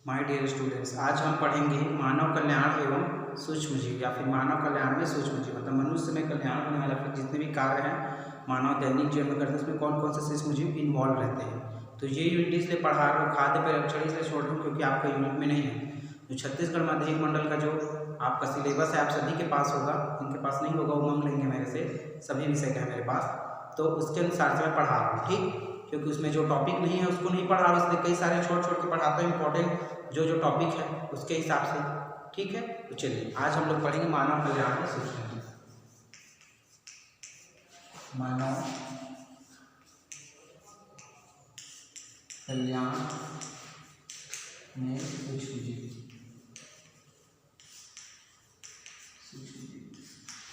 My dear students, आज हम पढ़ेंगे मानव कल्याण एवं सूक्ष्म जीव या फिर मानव कल्याण में सूक्ष्म जीव, मतलब मनुष्य में कल्याण होने वाला फिर जितने भी कार्य हैं मानव दैनिक जीवन में करते हैं उसमें कौन कौन से सूक्ष्म जीव इन्वॉल्व रहते हैं। तो ये यूनिट इसलिए पढ़ा रहा हूँ, खाद्य परीक्षण इसलिए छोड़ रहा हूँ क्योंकि आपका यूनिट में नहीं है। जो छत्तीसगढ़ माध्यमिक मंडल का जो आपका सिलेबस है आप सभी के पास होगा, जिनके पास नहीं होगा वो मांग लेंगे मेरे से, सभी विषय का है मेरे पास, तो उसके अनुसार से मैं पढ़ा रहा हूँ, ठीक। क्योंकि उसमें जो टॉपिक नहीं है उसको नहीं पढ़ा रहा हूँ, इसलिए कई सारे छोड़ छोड़ के पढ़ाता हूँ इंपॉर्टेंट जो टॉपिक है उसके हिसाब से, ठीक है। तो चलिए आज हम लोग पढ़ेंगे मानव कल्याण में सूक्ष्म जीव। मानव कल्याण में सूक्ष्म जीव,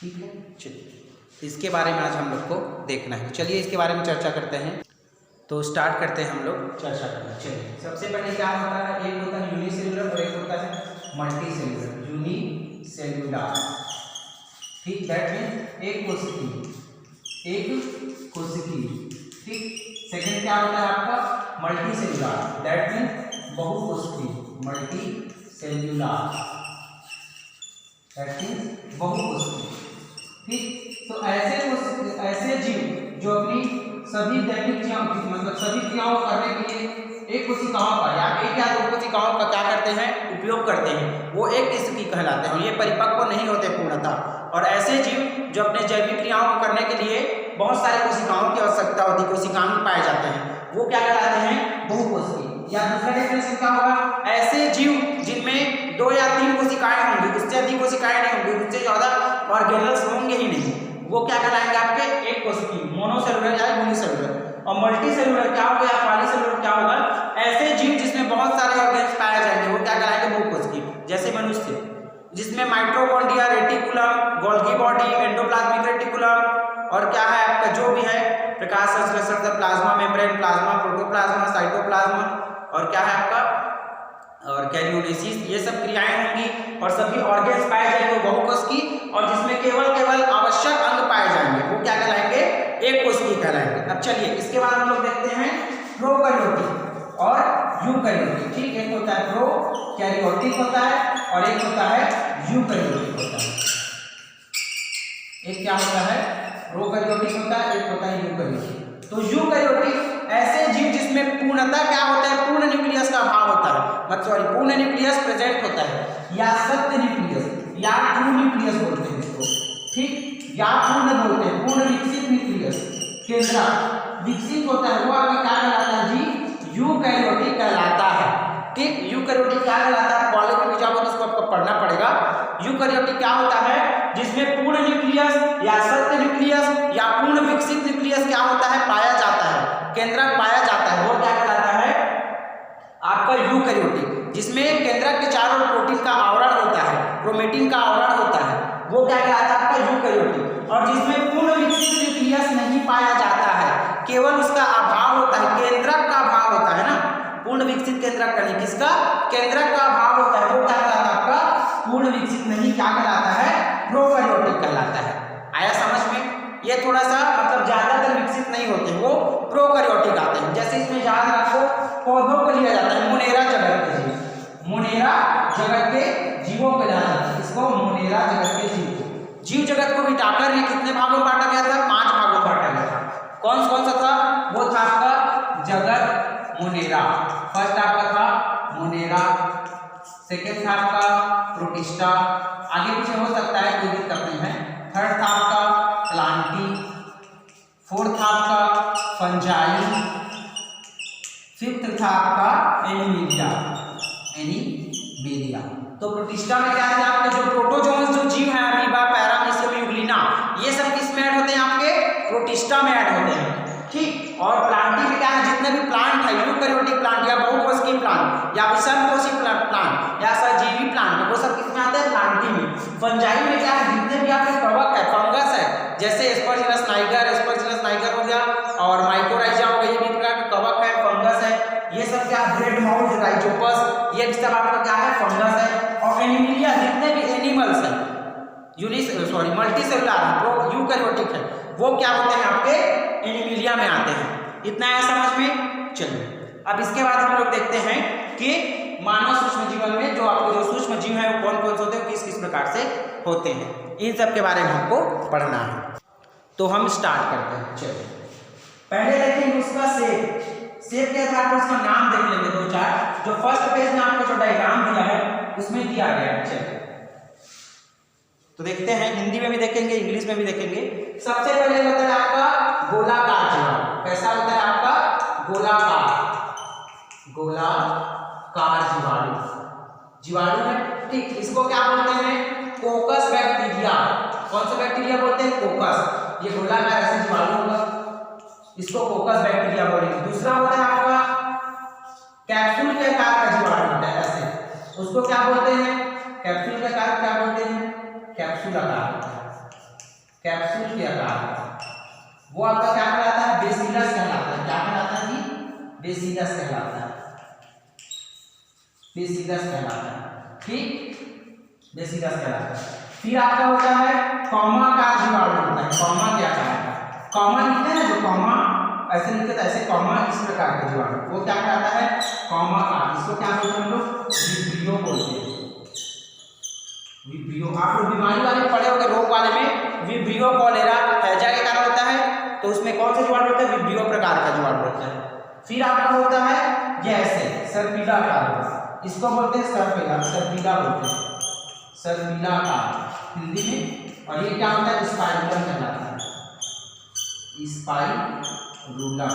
ठीक है। चलिए इसके बारे में आज हम लोग को देखना है, चलिए इसके बारे में चर्चा करते हैं। तो स्टार्ट करते हैं हम लोग चर्चा करना। चलिए सबसे पहले क्या होता है, एक होता है यूनिसेल्युलर और एक होता है मल्टी सेल्युलर। यूनिसेल्युलर, ठीक, दैट मीन्स एक कोशिकीय, ठीक। सेकंड क्या होता है आपका मल्टी सेल्युलर, दैट मीन्स बहुकोशिकीय। मल्टी सेल्युलर दैट मीन्स बहुकोशिकीय, ठीक। तो ऐसे जीव जो अपनी सभी दैनिक क्रियाओं मतलब सभी क्रियाओं को करने के लिए एक कोशिकाओं का या एक या दो कोशिकाओं का क्या करते हैं, उपयोग करते हैं, वो एक कोशिकी कहलाते हैं। ये परिपक्व नहीं होते पूर्णतः। और ऐसे जीव जो अपने जैविक क्रियाओं को करने के लिए बहुत सारी कोशिकाओं की आवश्यकता होती है, कोशिकाएं पाए जाते हैं, वो क्या कहलाते हैं, बहुकोशिकीय। या दूसरा डेफिनेशन क्या होगा, ऐसे जीव जिनमें 2 या 3 कोशिकाएं होंगी, उससे अधिक कोशिकाएं नहीं होंगी, उससे ज्यादा ऑर्गेनल्स होंगे ही नहीं, वो क्या कहलाएंगे आपके एक कोशिकीय, मोनोसेलुलर या यूनिसेलुलर। और मल्टी सेलुलर क्या होगा या पॉलीसेलुलर क्या होगा, ऐसे जीव जिसमें बहुत सारे ऑर्गेन्स पाए जाएंगे वो क्या कहलाएंगे, बहुकोशिकीय। जैसे मनुष्य जिसमें mitochondria, reticulum, Golgi body, endoplasmic reticulum और क्या है आपका जो भी है प्रकाश संश्लेषण, प्लाज्मा मेम्ब्रेन, प्लाज्मा, प्रोटोप्लाज्मा, साइटोप्लाज्मा और क्या है आपका और कैरियोनेसिस, ये सब क्रियाएं होंगी और सभी ऑर्गेन्स पाए जाएंगे बहुकोशिकीय। और जिसमें केवल आवश्यक अंग पाए जाएंगे वो क्या कहलाएंगे, एक कोशिकीय कहलाएंगे। अब चलिए इसके बाद हम लोग देखते हैं प्रोकैरियोटिक और यूकैरियोटिक, ठीक। एक होता है प्रोकैरियोटिक होता है और एक होता है यूकैरियोटिक होता है। एक क्या होता है, प्रोकैरियोटिक होता है, एक होता है यूकैरियोटिक। तो यूकैरियोटिक ऐसे जीव जिसमें पूर्णतः क्या होता है, पूर्ण न्यूक्लियस का अभाव होता है, पूर्ण न्यूक्लियस प्रेजेंट होता है, या सत्य न्यूक्लियस या ट्रू न्यूक्लियस बोलते हैं इसको, ठीक, या पूर्ण बोलते हैं, पूर्ण विकसित न्यूक्लियस, केंद्रक विकसित होता है, वो आपका क्या कहलाता है जी, यूकैरियोटिक कहलाता है, ठीक। यूकैरियोटिक क्या कहलाता है, कॉलेज में भी जाओगे तो उसको आपको पढ़ना पड़ेगा। यूकैरियोटिक क्या होता है, जिसमें पूर्ण न्यूक्लियस या सत्य न्यूक्लियस या पूर्ण विकसित न्यूक्लियस क्या होता है, पाया जाता है, केंद्रक पाया जाता है, वो क्या कहलाता है आपका यूकैरियोटिक। जिसमें केंद्रक के चारों ओर प्रोटीन का आवरण होता है, क्रोमेटिन का आवरण होता है, वो क्या कहलाता है आपका यूकैरियोटिक। और जिसमें पूर्ण विकसित न्यूक्लियस नहीं पाया जाता है, केवल उसका अभाव होता है, केंद्रक का अभाव होता है ना, पूर्ण विकसित केंद्रक का नहीं, किसका, केंद्रक का अभाव होता है, वो क्या कहलाता है आपका पूर्ण विकसित नहीं, क्या कहलाता है, प्रोकैरियोटिक कहलाता है। आया समझ में, ये थोड़ा सा मतलब ज्यादातर विकसित नहीं होते, वो प्रोकैरियोटिक आते हैं। जैसे इसमें याद रखो पौधों को लिया जाता है, मोनेरा जगत के जीव, मोनेरा जगत के जीवों को लिया जाता है, इसको मोनेरा जगत के जीव। जीव जगत को विटाकर ने कितने भागों में बांटा गया था, 5 भागों में बांटा गया था। कौन कौन सा था, वो था आपका जगत मोनेरा, फर्स्ट आपका था मोनेरा, सेकेंड था आपका प्रोटिस्टा, आगे पीछे हो सकता है कोई दिक्कत नहीं है, थर्ड था आपका प्लांटी, फोर्थ था आपका फंजाई, फिफ्थ था आपका एनिमेलिया। तो प्रोटिस्टा में क्या है आपके जो प्रोटोजोन्स जो जीव हैं, अमीबा, पैरामीशियम, यूग्लिना, ये सब किस में ऐड होते हैं, आपके प्रोटिस्टा में ऐड होते हैं, ठीक। और प्लांटी में क्या है, जितने भी प्लांट है, यूकैरियोटिक प्लांट या बहुकोशिकीय प्लांट या विषमकोशिक प्लांट या सजीवी प्लांट, वो सब किसमें आते हैं, प्लांटी में। फंजाई में क्या है, जितने भी आपके कवक है, फंगस है, जैसे एस्परजिलस नाइगर हो गया और माइकोराइजा हो गया, ये भी प्रकार के कवक है, फंगस है, ये सब क्या, ब्रेड माउथ, राइजोपस, ये सब आपका क्या है, फंगस है। और एनिमिलिया, जितने भी एनिमल्स हैं, मल्टी सेलुलर यूकैरियोटिक है, वो क्या होते हैं आपके एनिमिलिया में आते हैं। इतना है समझ में, चलिए अब इसके बाद हम लोग देखते हैं कि मानव सूक्ष्म जीवन में जो आपको जो सूक्ष्म जीव है वो कौन कौन से होते हैं, किस किस प्रकार से होते हैं, इन सब के बारे में हमको पढ़ना है। तो हम स्टार्ट करते हैं। चलिए पहले देखेंगे उसका शेप के आधार पर उसका नाम देख लेंगे दो चार। जो फर्स्ट पेज में आपको जो डायग्राम दिया है उसमें दिया गया है। चलिए तो देखते हैं, हिंदी में भी देखेंगे, इंग्लिश में भी देखेंगे। सबसे पहले होता है आपका गोलाकार जीवाणु। कैसा होता है आपका गोलाकार जीवाणु है, ठीक। इसको क्या बोलते हैं, कोकस बैक्टीरिया। कौन सा बैक्टीरिया बोलते हैं, कोकस। ये गोलाकार ऐसे जीवाणु होगा, इसको कोकस बैक्टीरिया बोलेंगे। दूसरा होता है आपका कैप्सूल के आकार का जीवाणु होता है ऐसे, उसको क्या बोलते हैं, कैप्सूल के आकार क्या बोलते हैं, कैप्सूल आकार, कैप्सूल के आकार। वो आपका क्या कहलाता है, बेसिलस कहलाता है। क्या कहलाता है जी, बेसिलस कहलाता है, बेसिलस कहलाता है, ठीक, बेसिलस कहलाता है। फिर आपका होता है कॉमाकार जीवाणु होता है, कॉमा के आकार का। कॉमा लिखते हैं ना, जो कॉमा ऐसे लिखते हैं ऐसे कॉमा, इस प्रकार के जीवाणु वो क्या कहलाता है, कॉमाकार। इसको क्या बोलते हैं हम लोग, विब्रियो बोलते हैं, विब्रियो। आप लोग बीमारी वाले पढ़े होंगे, रोग वाले में विब्रियो कॉलेरा हैजा के कारण होता है, तो उसमें कौन सा जीवाणु होता है, विब्रियो प्रकार का जीवाणु होता है। फिर आपका होता है ये ऐसे सर्पिलाकार, इसको बोलते हैं सर्पिला बोलते हैं, सर्पिलाकार हिंदी में। और ये क्या होता है, स्पाइरुलम कहलाता है, स्पाइरुलम।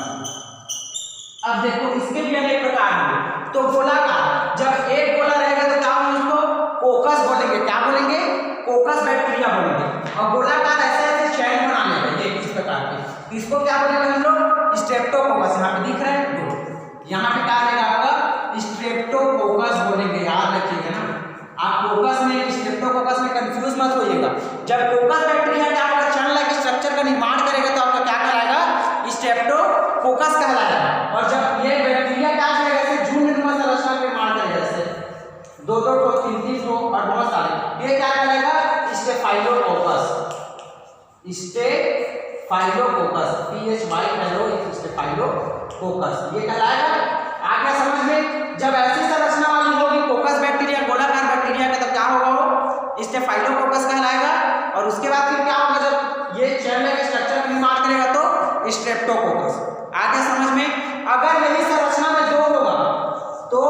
अब देखो इसके भी अनेक प्रकार हैं। तो गोलाकार, जब एक गोला रहेगा तो क्या हम उसको कोकस बोलेंगे, क्या बोलेंगे, कोकस बैक्टीरिया बोलेंगे। और गोलाकार ऐसे ऐसे चैन बना लेगा ये इस प्रकार के, इसको क्या बोलेंगे हम लोग, स्ट्रेप्टोकोकस। यहाँ पे दिख रहा है, यहाँ पे क्या रहेगा आपका, स्ट्रेप्टोकोकस बोलेंगे, याद रखिएगा ना। आप कोकस में स्ट्रेप्टोकोकस में कंफ्यूज मत होइएगा। जब कोकस बैक्टीरिया क्या होगा, चैन लाइक स्ट्रक्चर का निर्माण करेगा तो आपका क्या कहलाएगा, स्ट्रेप्टोकोकस कहलाएगा। और जब ये बैक्टीरिया क्या करेगा, ऐसे झुंडनुमा संरचना का निर्माण करेगा, ऐसे दो दो ठो, तीन तीन ठो और बहुत सारे, ये क्या कहलाएगा, स्टेफाइलोकोकस, स्टेफाइलोकोकस, स्टेफाइलोकोकस ये कहलाएगा। आगे समझ में, जब ऐसी संरचना वाली होगी कोकस बैक्टीरिया, गोलाकार बैक्टीरिया का, तो क्या होगा, वो स्टेफाइलोकोकस कहलाएगा। और उसके बाद फिर क्या होगा, जब ये चैन लाइक स्ट्रक्चर का निर्माण करेगा तो स्ट्रेप्टोकोकस। आगे समझ में, अगर यही संरचना में दो होगा तो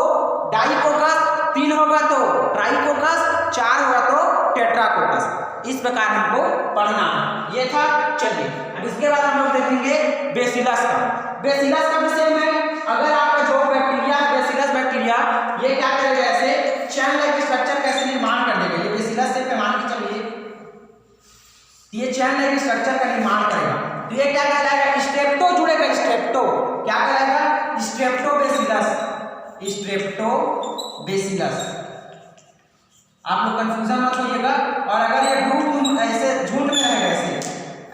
डाइकोकस, तीन होगा तो ट्राइकोकस, चार होगा तो टेट्राकोकस। इस प्रकार हमको पढ़ना है, ये था। चलिए अब इसके बाद हम लोग देखेंगे बेसिलस का। बेसिलस का विषय में, अगर आपका जो बैक्टीरिया है बेसिलस बैक्टीरिया, ये क्या करेगा, ऐसे चैन लाइक स्ट्रक्चर कैसे निर्माण कर देगा, ये बेसिलस से मान के चलिए ये चैन लाइक स्ट्रक्चर का निर्माण करेगा। तो ये क्या कहलाएगा, स्ट्रेप्टो जुड़ेगा, स्ट्रेप्टो क्या कहलाएगा, स्ट्रेप्टोबेसिलस, स्ट्रेप्टोबेसिलस। आप लोग कंफ्यूजन मत होइएगा। और अगर ये ग्रुप ऐसे झुंड में रहेगा,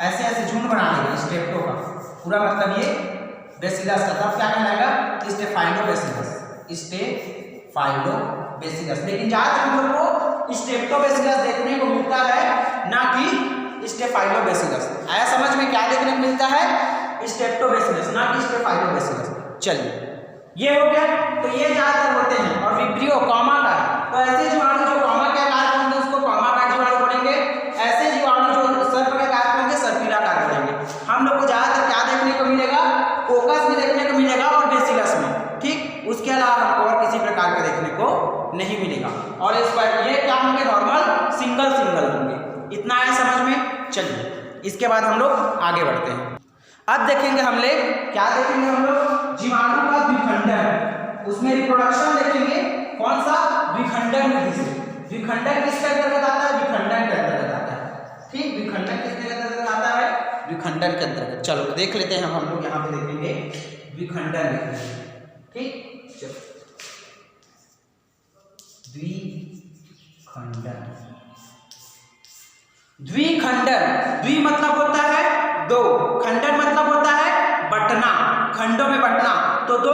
ऐसे ऐसे झुंड बना लेगा स्ट्रेप्टो का, पूरा मतलब ये बेसिलस का, तब क्या कहलाएगा, स्टेफाइलोबेसिलस, स्टेफाइलोबेसिलस। लेकिन ज्यादातर हम लोग को स्ट्रेप्टोबेसिलस देखने को मिलता है, ना कि स्टेफाइलोबेसिलस। आया समझ में, क्या देखने को मिलता है, स्ट्रेप्टोबेसिलस, ना कि स्टेफाइलोबेसिलस। चलिए ये हो गया। तो ये ज्यादातर होते हैं। और विब्रियो कॉमाकार, तो ऐसे जीवाणु जो कॉमा के आकार के होंगे उसको कॉमाकार जीवाणु बोलेंगे। ऐसे जीवाणु जो सर्प के आकार के होंगे सर्पिलाकार बोलेंगे। हम लोग को ज्यादातर क्या देखने को मिलेगा, कोकस में देखने को मिलेगा और बेसिलस में, ठीक। उसके अलावा हमको और किसी प्रकार का देखने को नहीं मिलेगा। और इस पर ये क्या होंगे, नॉर्मल सिंगल होंगे। इतना है समझ में। चलिए इसके बाद हम लोग आगे बढ़ते हैं। अब देखेंगे हम लोग, क्या देखेंगे हम लोग, जीवाणु का द्विखंडन। उसमें रिप्रोडक्शन देखेंगे, कौन सा, द्विखंडन विधि से। द्विखंडन किसके अंतर्गत आता है, विखंडन के अंतर्गत आता है, ठीक। विखंडन किसके अंतर्गत आता है, विखंडन के अंतर्गत। चलो देख लेते हैं, हम लोग यहाँ पे देखेंगे द्विखंडन, ठीक। चलो द्विखंडन, द्विखंडन, द्वि मतलब होता है दो, खंडन मतलब होता है बटना, खंडों में बटना। तो दो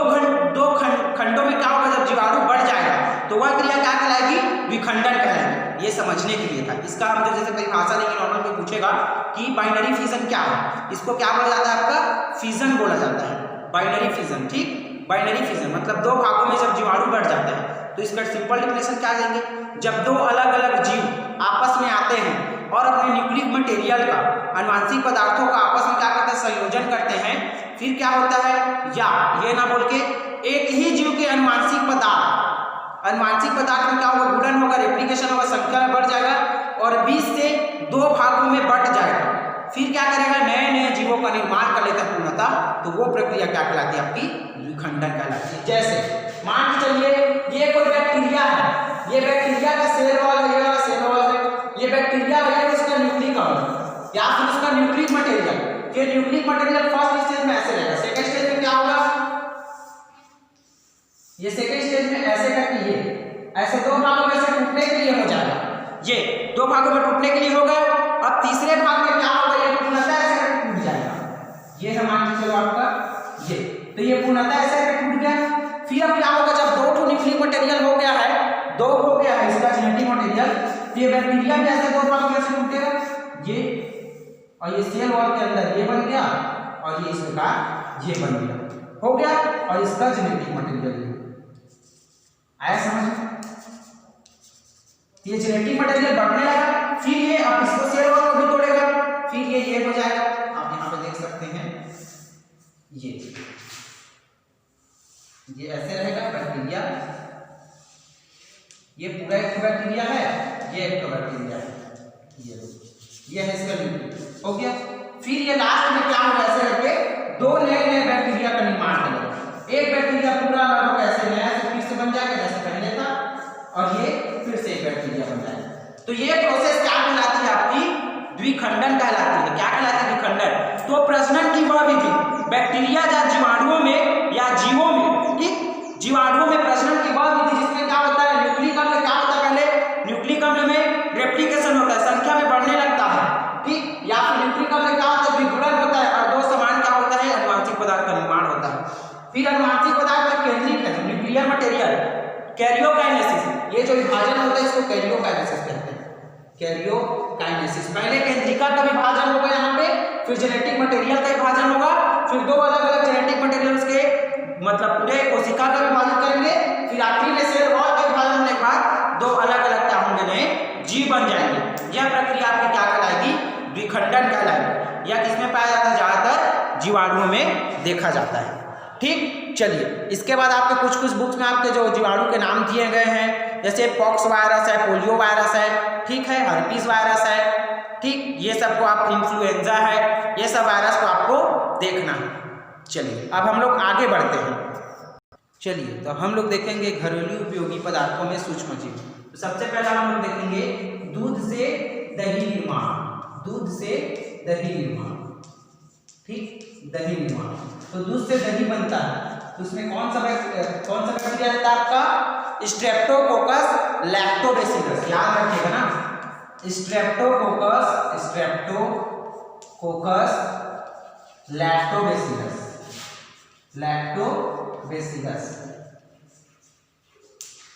खंडों में क्या होगा, जब जीवाणु बढ़ जाएगा तो वह क्रिया क्या कहलाएगी, विखंडन कहलाएगी। ये समझने के लिए था। इसका हम जैसे परिभाषा लेंगे, नॉर्मल कोई पूछेगा कि बाइनरी फिजन क्या है, इसको क्या बोला जाता है, आपका फिजन बोला जाता है, बाइनरी फिजन, ठीक। बाइनरी फिजन मतलब दो भागों में जब जीवाणु बढ़ जाता है तो इसका सिंपल डेफिनेशन क्या देंगे, जब दो अलग अलग जीव आपस में आते हैं और अपने न्यूक्लिक मटेरियल का अनुवांशिक पदार्थों का आपस में क्या करते हैं, संयोजन करते हैं, फिर क्या होता है, या ये ना बोल के एक ही जीव के अनुवांशिक पदार्थ में क्या होगा, गुणन होगा, रेप्लिकेशन होगा, संख्या में बढ़ जाएगा और 20 से 2 भागों में बट जाएगा, फिर क्या करेगा, नए नए जीवों का निर्माण कर लेता है पूर्णतः, तो वो प्रक्रिया क्या कहलाती है, आपकी विखंडन कहलाती है। जैसे मान के चलिए ये कोई बैक्टीरिया है, ये बैक्टीरिया का सेल वॉल है, ये वाला सेल वॉल है, ये बैक्टीरिया है, उसका न्यूक्लिक अम्ल या फिर उसका न्यूक्लिक मटेरियल, ये न्यूक्लिक मटेरियल फर्स्ट स्टेज में ऐसे रहेगा, सेकंड स्टेज में क्या होगा, ये सेकंड स्टेज में ऐसे करके ये ऐसे दो भागों में से टूटने के लिए हो जाएगा, ये दो भागों में टूटने के लिए होगा। अब तीसरे भाग में क्या होगा, ये पूर्णतः ऐसे करके टूट जाएगा, ये है मान के चलो आपका ये, तो ये पूर्णतः ऐसे करके टूट गया। फिर अब क्या होगा, जब दो न्यूक्लिक मटेरियल हो गया है, दो हो गया है इसका जेनेटिक मटेरियल, तो ये बैक्टीरिया भी ऐसे दो भागों में से टूटेगा, ये और ये सेल वॉल के अंदर ये बन गया और ये इसका ये बन गया, हो गया, और इसका जेनेटिक मटेरियल आया समझ, ये जेनेटिक मटेरियल बढ़ने लगा, फिर ये अब इसको सेल वॉल को भी तोड़ेगा, फिर ये हो जाएगा, आप यहाँ पे देख सकते हैं ये ऐसे रहेगा बैक्टीरिया, ये पूरा एक बैक्टीरिया है, ये एक बैक्टीरिया है, ये है इसका न्यूक्लियस, हो गया। फिर ये लास्ट में क्या होगा, ऐसे करके दो नए नए बैक्टीरिया का निर्माण करेगा, एक बैक्टीरिया पूरा लगभग ऐसे नया से फिर से बन जाएगा जैसे पहले था, और ये फिर से एक बैक्टीरिया बन जाएगा। तो ये प्रोसेस क्या कहलाती है, आपकी द्विखंडन कहलाती है। क्या कहलाती है, द्विखंडन। तो प्रजनन की वह विधि बैक्टीरिया या जीवाणुओं में या जीवों में, ठीक, जीवाणुओं में प्रजनन की वह विधि जिसमें क्या होता है, न्यूक्लिक अम्ल क्या होता है, पहले न्यूक्लिक अम्ल में रेप्लिकेशन होता है, संख्या में बढ़ने लगता है, ठीक, या फिर न्यूक्लिक अम्ल क्या होता है, विघटन होता है, और दो समान क्या होता है, अनुवांशिक पदार्थ का निर्माण होता है। फिर अनुवांशिक पदार्थ का केंद्रीय है न्यूक्लियर मटेरियल, कैरियोकाइनेसिस, ये जो विभाजन होता है इसको कैरियोकाइनेसिस कहते हैं, कैरियोकाइनेसिस। पहले केंद्रिका का विभाजन होगा यहाँ पे, फिर जेनेटिक मटेरियल का विभाजन होगा, फिर दो अलग अलग जेनेटिक मटेरियल्स के मतलब पूरे कोशिका का विभाजन करेंगे, फिर आखिरी में सेल वॉल का विभाजन होने के बाद दो अलग अलग क्या होंगे, नए जीव बन जाएंगे। यह प्रक्रिया आपकी क्या कहलाएगी, द्विखंडन कहलाएगी। यह किसमें पाया जाता है, ज्यादातर जीवाणुओं में देखा जाता है, ठीक। चलिए इसके बाद आपके कुछ बुक्स में आपके जो जीवाणु के नाम दिए गए हैं, जैसे पॉक्स वायरस है, पोलियो वायरस है, ठीक है, हर्पीस वायरस है, ठीक, ये सबको आप, इन्फ्लुएंजा है, ये सब वायरस को आपको देखना है। चलिए अब हम लोग आगे बढ़ते हैं। चलिए तो हम लोग देखेंगे घरेलू उपयोगी पदार्थों में सूक्ष्म जीव। तो सबसे पहले हम लोग देखेंगे दूध से दही निर्माण, दूध से दही निर्माण, ठीक, दही निर्माण। तो दूध से दही बनता है, तो उसमें कौन सा बैक्टीरिया रहता है आपका, स्ट्रेप्टोकोकस लैक्टोबैसिलस, याद रखिएगा ना, स्ट्रेप्टोकोकस लैक्टोबैसिलस,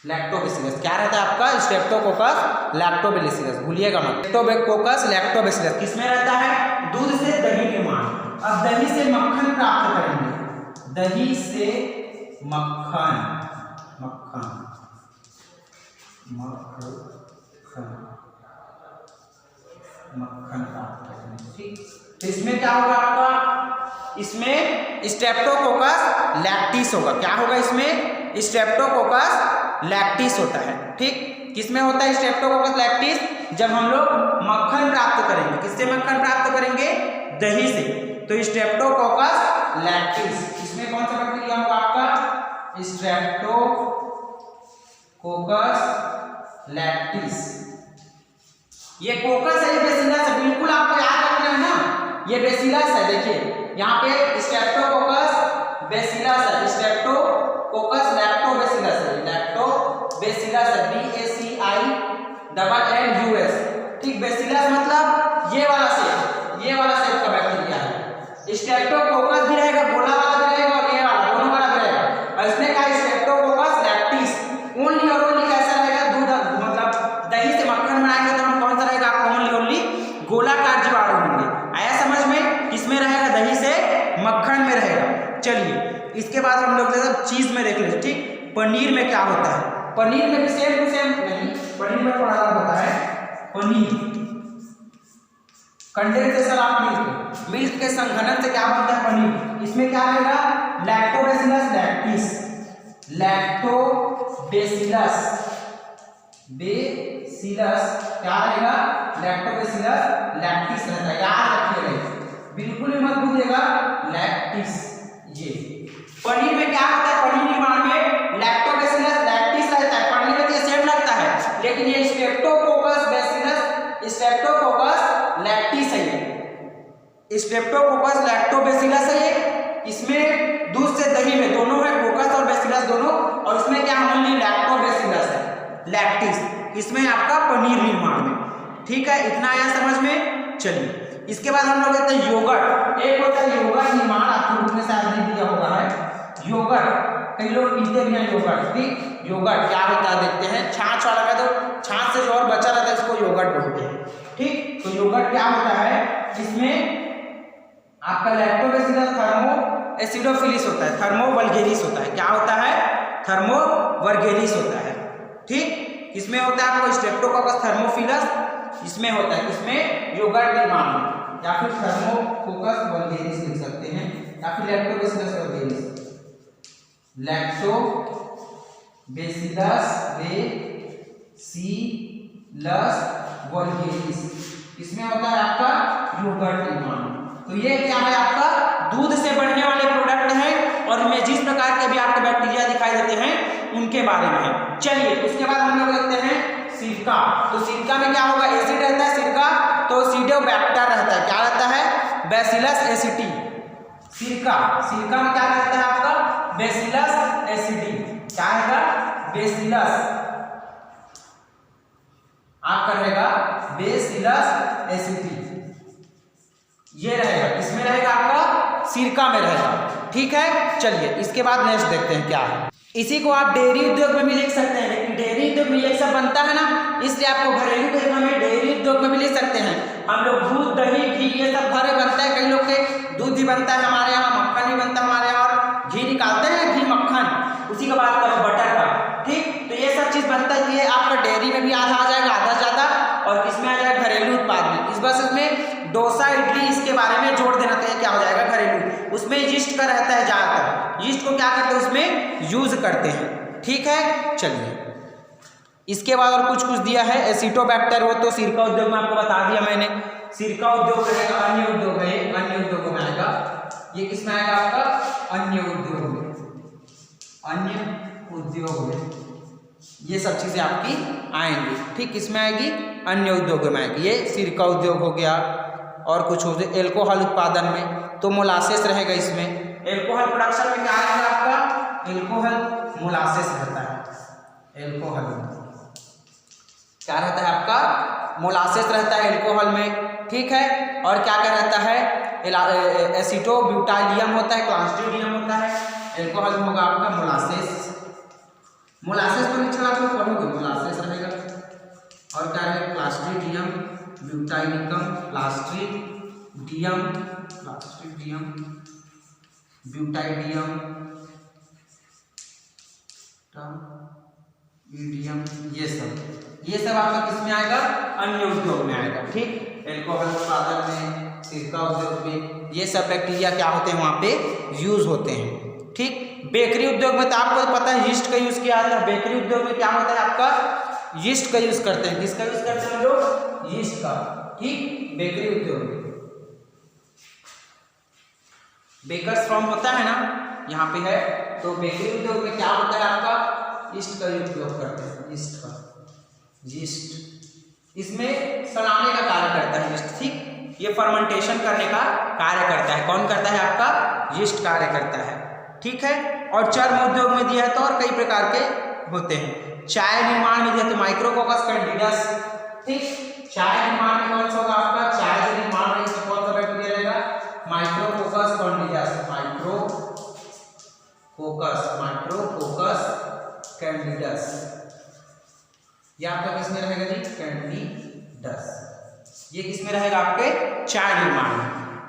लैक्टोबैसिलस क्या रहता है आपका, स्ट्रेप्टोकोकस लैक्टोबैसिलस, भूलिएगा मत, स्ट्रेप्टोकोकस लैक्टोबैसिलस किसमें रहता है, दूध से दही निर्माण। अब दही से मक्खन प्राप्त करेंगे, दही से मक्खन प्राप्त करेंगे, ठीक। तो इसमें क्या होगा आपका, इसमें स्ट्रेप्टोकोकस लैक्टिस होगा, क्या होगा इसमें, स्ट्रेप्टोकोकस लैक्टिस होता है, ठीक। किसमें होता है स्ट्रेप्टोकोकस लैक्टिस, जब हम लोग मक्खन प्राप्त करेंगे, किससे मक्खन प्राप्त करेंगे, दही से, तो स्ट्रेप्टोकोकस लैक्टिस। इसमें कौन सा बैक्टीरिया होगा आपका, स्ट्रेप्टोकोकस लैक्टिस। ये कोकस है, ये बेसिलस है, बिल्कुल आपको याद रखना है ना, ये बेसिलस है, देखिए यहाँ पे स्ट्रेप्टोकोकस बेसिलस है, स्ट्रेप्टोकोकस लैक्टोबैसिलस है, लैक्टोबैसिलस है, BACILLUS, ठीक। बेसिलस मतलब ये वाला सेप का बैक्टीरिया है। स्ट्रेप्टोकोकस भी रहेगा, गोला वाला भी रहेगा, और ये वाला दोनों वाला भी रहेगा, और इसमें क्या स्ट्रेप्टोकोकस लैक्टिस, ओनली और ओनली कैसा रहेगा, दूध मतलब दही से मक्खन बनाएंगे तो हम कौन सा रहेगा, ओनली गोलाकार जीवाणु होंगे। आया समझ में, किसमें रहेगा, दही से मक्खन में रहेगा। चलिए इसके बाद हम लोग चीज में देख लेते, ठीक। पनीर में क्या होता है, पनीर में भी सेम टू सेम नहीं, पनीर में थोड़ा अलग होता है। Paneer condensation of milk, milk के संघनन से क्या बनता है पनीर। इसमें क्या रहेगा, लैक्टोबैसिलस लैक्टिस, लैक्टोबैसिलस क्या रहेगा, लैक्टोबैसिलस लैक्टिस रहता है, याद रखिएगा, बिल्कुल भी मत भूलिएगा, लैक्टिस। ये पनीर में क्या होता है, पनीर निर्माण में लैक्टोबैसिलस लैक्टिस रहता है। पनीर में ये सेम लगता है, लेकिन ये स्ट्रेप्टोकोकस बैसिलस, स्ट्रेप्टोकोकस लैक्टिस है, ये स्ट्रेप्टोकोकस लैक्टोबैसिलस है ये। इसमें दूध से दही में दोनों है, कोकस और बैसिलस दोनों, और इसमें क्या ओनली लैक्टोबैसिलस है लैक्टिस, इसमें आपका पनीर निर्माण में। ठीक है, इतना आया समझ में। चलिए इसके बाद हम लोग कहते हैं योगर्ट। एक होता है योगर्ट निर्माण, आपको बुक में शायद नहीं दिया होगा है योगर्ट, कई लोग पीते भी हैं योगर्ट, ठीक। योगर्ट क्या होता है देखते हैं, छाछ वाला का, तो छाछ से जो और बचा रहता है इसको योगर्ट बोलते हैं, ठीक। तो योगर्ट क्या होता है, इसमें आपका लैक्टोबैसिलस थर्मो एसिडोफिलिस होता है, थर्मोवल्गेरिस होता है। क्या होता है, थर्मोवल्गेरिस होता है, ठीक। इसमें होता है आपको स्ट्रेप्टोकोकस थर्मोफिलस, इसमें होता है, इसमें योगर्ट निर्माण में, या फिर थर्मोकोकस वल्गेरिस लिख सकते हैं, या फिर लैक्टोबैसिलस वल्गेरिस, लैक्टोबैसिलस वल्गेरिस, इसमें होता है आपका योगर्ट निर्माण। तो ये क्या है, आपका दूध से बनने वाले प्रोडक्ट हैं, और इनमें जिस प्रकार के भी आपके बैक्टीरिया दिखाई देते हैं उनके बारे में। चलिए उसके बाद हम लोग देखते हैं सिरका। तो सिरका में क्या होगा, एसिड रहता है सिरका, तो एसिडोबैक्टर रहता है, क्या रहता है, बैसिलस एसिडी। सिरका में क्या रहता है आपका, बैसिलस एसिडी, क्या रहेगा, बैसिलस आपका रहेगा बैसिलस एसिडी, ये रहेगा, इसमें रहेगा आपका सिरका में रहेगा, ठीक है। चलिए इसके बाद नेक्स्ट देखते हैं क्या है। इसी को आप डेयरी उद्योग में भी लिख सकते हैं, लेकिन डेयरी उद्योग में ये सब बनता है ना, इसलिए आपको घरेलू उद्योग में डेयरी उद्योग में भी लिख सकते हैं। हम लोग दूध दही घी ये सब घरे बनता है, कई लोग के दूध भी बनता है, हमारे यहाँ मक्खन भी बनता है, हमारे यहाँ और घी निकालते हैं, घी मक्खन, उसी का बात करें बटर का, ठीक। तो ये सब चीज बनता है, ये आपका डेयरी में भी आधा आ जाएगा, आधा ज्यादा, और किसमें आ जाएगा, घरेलू उत्पाद में। इस बस इसमें डोसा इडली इसके बारे में जोड़ देना, तो ये क्या हो जाएगा, घरेलू। उसमें यीस्ट का रहता है ज्यादातर, यीस्ट को क्या करते हैं उसमें यूज करते हैं, ठीक है। चलिए इसके बाद और कुछ दिया है, एसिटोबैक्टर, वो तो सिरका उद्योग में आपको बता दिया मैंने। सिरका उद्योग रहेगा, अन्य उद्योग है, अन्य उद्योगों में आएगा, ये किसमें आएगा आपका, अन्य उद्योग में, अन्य उद्योग में ये सब चीजें आपकी आएंगी, ठीक। किसमें आएगी, अन्य उद्योगों में आएगी। ये सिरका उद्योग हो गया, और कुछ हो गया एल्कोहल उत्पादन में, तो मोलासेस रहेगा इसमें। एल्कोहल प्रोडक्शन में क्या आएगा आपका, एल्कोहल मोलासेस रहता है, एल्कोहल क्या रहता है आपका, मोलासेस रहता है एल्कोहल में, ठीक है। और क्या क्या रहता है, एसिटोब्यूटाइलियम होता है, क्लास्ट्रीडियम होता है, एल्कोहल में होगा आपका मोलासेस। मोलासेस तो नीचे आप लोग पढ़ोगे, मोलासेस रहेगा, और क्या है, क्लास्ट्रीडियम ब्यूटाइलिकम, क्लास्ट्रीडियम ब्यूटाइडियम मीडियम, ये सब आपका किसमें आएगा, अन्य उद्योग में आएगा, ठीक। एल्कोहल उत्पादन में, सिरका उद्योग में, ये सब बैक्टीरिया क्या होते हैं वहां पे यूज होते हैं, ठीक। बेकरी उद्योग में तो आपको पता है यीस्ट का यूज किया जाता है। बेकरी उद्योग में क्या होता है आपका, यीस्ट का यूज करते हैं, किसका यूज करते हैं हम लोग, यीस्ट का, ठीक। बेकरी उद्योग में बेकर्स फॉर्म होता है ना, यहाँ पे है, तो बेकरी उद्योग में क्या होता है आपका, यीस्ट का उपयोग करते हैं, यीस्ट इसमें सड़ाने का कार्य करता है यीस्ट, ठीक। ये फर्मेंटेशन करने का कार्य करता है, कौन करता है आपका, यीस्ट कार्य करता है, ठीक है। और चर्म उद्योग में दिया है तो और कई प्रकार के होते हैं। चाय निर्माण में दिया तो माइक्रोकोकस कैंडिडस, ठीक। चाय निर्माण में कौन सा होगा आपका, चाय के निर्माण में कौन सा बैक्टीरिया रहेगा, माइक्रोकोकस कैंडिडस, माइक्रोकोकस कैंडिडस, ये आपका किसमें रहेगा जी, कैंडिडस, ये किसमें रहेगा आपके चाय निर्माण में।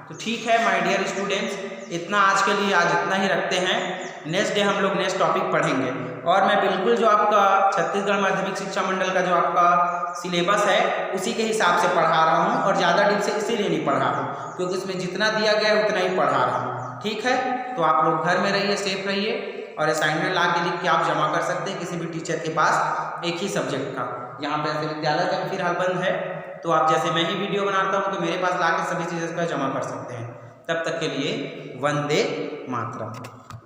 तो ठीक है माय डियर स्टूडेंट्स, इतना आज के लिए, आज इतना ही रखते हैं। नेक्स्ट डे हम लोग नेक्स्ट टॉपिक पढ़ेंगे। और मैं बिल्कुल जो आपका छत्तीसगढ़ माध्यमिक शिक्षा मंडल का जो आपका सिलेबस है उसी के हिसाब से पढ़ा रहा हूँ, और ज़्यादा डीप से इसीलिए नहीं पढ़ा रहा हूँ क्योंकि उसमें जितना दिया गया है उतना ही पढ़ा रहा हूँ। ठीक है, तो आप लोग घर में रहिए, सेफ रहिए, और असाइनमेंट ला के लिख के आप जमा कर सकते हैं किसी भी टीचर के पास एक ही सब्जेक्ट का। यहाँ पे ऐसे विद्यालय का फिलहाल बंद है, तो आप जैसे मैं ही वीडियो बनाता हूँ तो मेरे पास ला के सभी चीज़ें का जमा कर सकते हैं। तब तक के लिए वंदे मातरम।